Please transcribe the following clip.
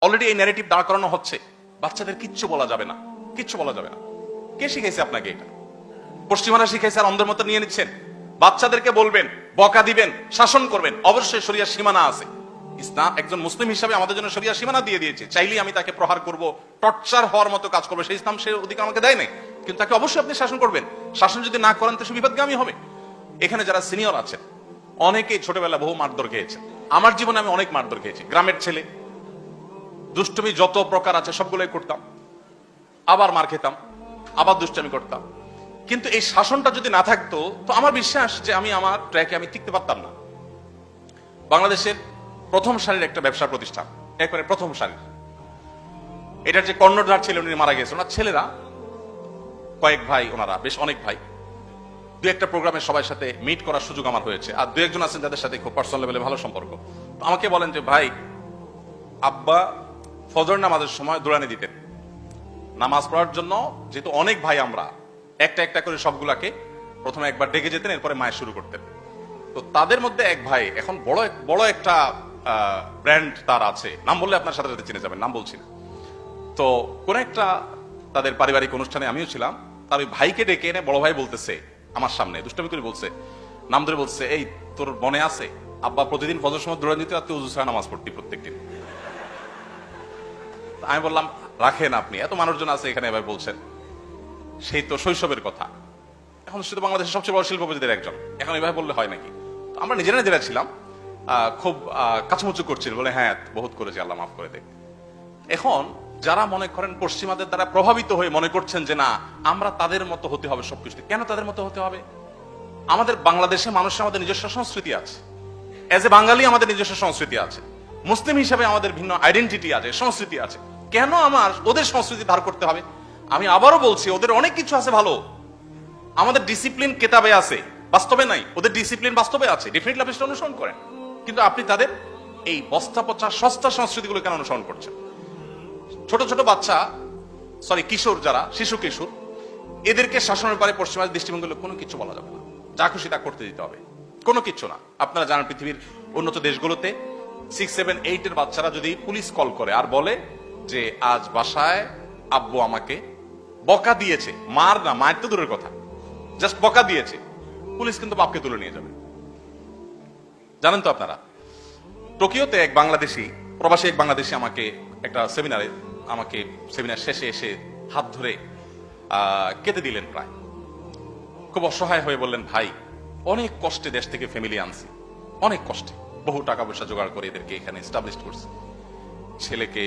Already এই narrative দাঁড় করানো হচ্ছে, বাচ্চাদের কিচ্ছু বলা যাবে না, কিচ্ছু বলা যাবে না। কে শিখাইছে আপনাকে এটা? পশ্চিমারা শিখাইছে আর অন্ধের মতো নিয়ে নিচ্ছেন। বাচ্চাদেরকে বলবেন, বকা দিবেন, শাসন করবেন, অবশ্যই শরিয়ার সীমানা আছে। ইসলাম একজন মুসলিম হিসাবে আমাদের জন্য শরিয়ার সীমানা দিয়ে দিয়েছে। চাইলেই আমি তাকে প্রহার করব, টর্চার হওয়ার মতো কাজ করবো, সেই ইসলাম সে অধিকার আমাকে দেয় নাই। কিন্তু তাকে অবশ্যই আপনি শাসন করবেন। শাসন যদি না করেন তো সে বিপদগামী হবে। এখানে যারা সিনিয়র আছেন অনেকেই ছোটবেলা বহু মারধর খেয়েছে। আমার জীবনে আমি অনেক মারধর খেয়েছি। গ্রামের ছেলে, দুষ্টুমি যত প্রকার আছে সবগুলোই করতাম, আবার মার খেতাম, আবার দুষ্টামি করতাম। কিন্তু এই শাসনটা যদি না থাকতো তো আমার বিশ্বাস যে আমি আমার ট্র্যাকে আমি টিকতে পারতাম না। বাংলাদেশের প্রথম সারির একটা ব্যবসা প্রতিষ্ঠান, একবারে প্রথম সারির, এটার যে কর্ণধার ছিল উনি মারা গেছে। ওনার ছেলেরা কয়েক ভাই, ওনারা বেশ অনেক ভাই, দু একটা প্রোগ্রামে সবার সাথে মিট করার সুযোগ আমার হয়েছে। আর দু একজন আছেন যাদের সাথে খুব পার্সোনাল লেভেলে ভালো সম্পর্ক। তো আমাকে বলেন যে ভাই, আব্বা ফজর নামাজের সময় দৌড়ানি দিতেন নামাজ পড়ার জন্য, যেহেতু অনেক ভাই আমরা, একটা একটা করে সবগুলাকে প্রথমে একবার ডেকে যেতেন, এরপরে মায়ের শুরু করতেন। তো তাদের মধ্যে এক ভাই এখন বড় একটা ব্র্যান্ড তার আছে, নাম বললে আপনার সাথে সাথে চিনে যাবেন, নাম বলছি না। তো কোন একটা তাদের পারিবারিক অনুষ্ঠানে আমিও ছিলাম। তার ওই ভাইকে ডেকে এনে বড় ভাই বলতেছে আমার সামনে, দুষ্টামি করে বলছে, নাম ধরে বলছে, এই তোর মনে আছে আব্বা প্রতিদিন ফজর সময় দৌড়ানি দিতে, আর তুই উযু ছাড়া নামাজ পড়তি প্রত্যেকদিন। আমি বললাম, রাখেন আপনি, এত মানুষজন আছে এখানে এবার বলছেন, সেই তো শৈশবের কথা। এখন শুধু বাংলাদেশের সবচেয়ে বড় শিল্পপতিদের একজন, এখন এভাবে বললে হয় নাকি? তো আমরা নিজেরা ছিলাম, খুব কাছামুচু করছিল, বলে হ্যাঁ বহুত করেছি, আল্লাহ মাফ করে দেখ। এখন যারা মনে করেন পশ্চিমাদের দ্বারা প্রভাবিত হয়ে মনে করছেন যে না আমরা তাদের মতো হতে হবে সবকিছু, কেন তাদের মতো হতে হবে? আমাদের বাংলাদেশে মানুষের আমাদের নিজস্ব সংস্কৃতি আছে, এজ এ বাঙালি আমাদের নিজস্ব সংস্কৃতি আছে, মুসলিম হিসাবে আমাদের ভিন্ন আইডেন্টিটি আছে, সংস্কৃতি আছে। কেন আমার ওদের সংস্কৃতি ধার করতে হবে? আমি আবারও বলছি, ওদের অনেক কিছু আছে ভালো। আমাদের ডিসিপ্লিন কেতাবে আছে, বাস্তবে নাই। ওদের ডিসিপ্লিন বাস্তবে আছে, ডেফিনেটলি আপনি সেটা অনুসরণ করেন। কিন্তু আপনি তাদের এই বস্তা পচা সস্তা সংস্কৃতিগুলো কেন অনুসরণ করছেন? ছোট ছোট বাচ্চা, কিশোর, যারা শিশু কিশোর, এদেরকে শাসনের পারে পশ্চিমাদের দৃষ্টিভঙ্গি কোনো কিছু বলা যাবে না, যা খুশি তা করতে দিতে হবে, কোনো কিছু না। আপনারা জানেন পৃথিবীর উন্নত দেশগুলোতে 6, 7, 8 এর বাচ্চারা যদি পুলিশ কল করে আর বলে যে আজ বাসায় আব্বু আমাকে বকা দিয়েছে, মার না, মায়ের তো দূরের কথা, জাস্ট বকা দিয়েছে, পুলিশ কিন্তু বাপকে তুলে নিয়ে যাবে। জানেন তো আপনারা, টোকিওতে এক বাংলাদেশি, প্রবাসী এক বাংলাদেশি আমাকে একটা সেমিনার শেষে এসে হাত ধরে কেঁদে দিলেন প্রায়। খুব অসহায় হয়ে বললেন, ভাই অনেক কষ্টে দেশ থেকে ফ্যামিলি আনছি, অনেক কষ্টে বহু টাকা পয়সা জোগাড় করে এদেরকে এখানে এস্টাবলিশ করছি, ছেলেকে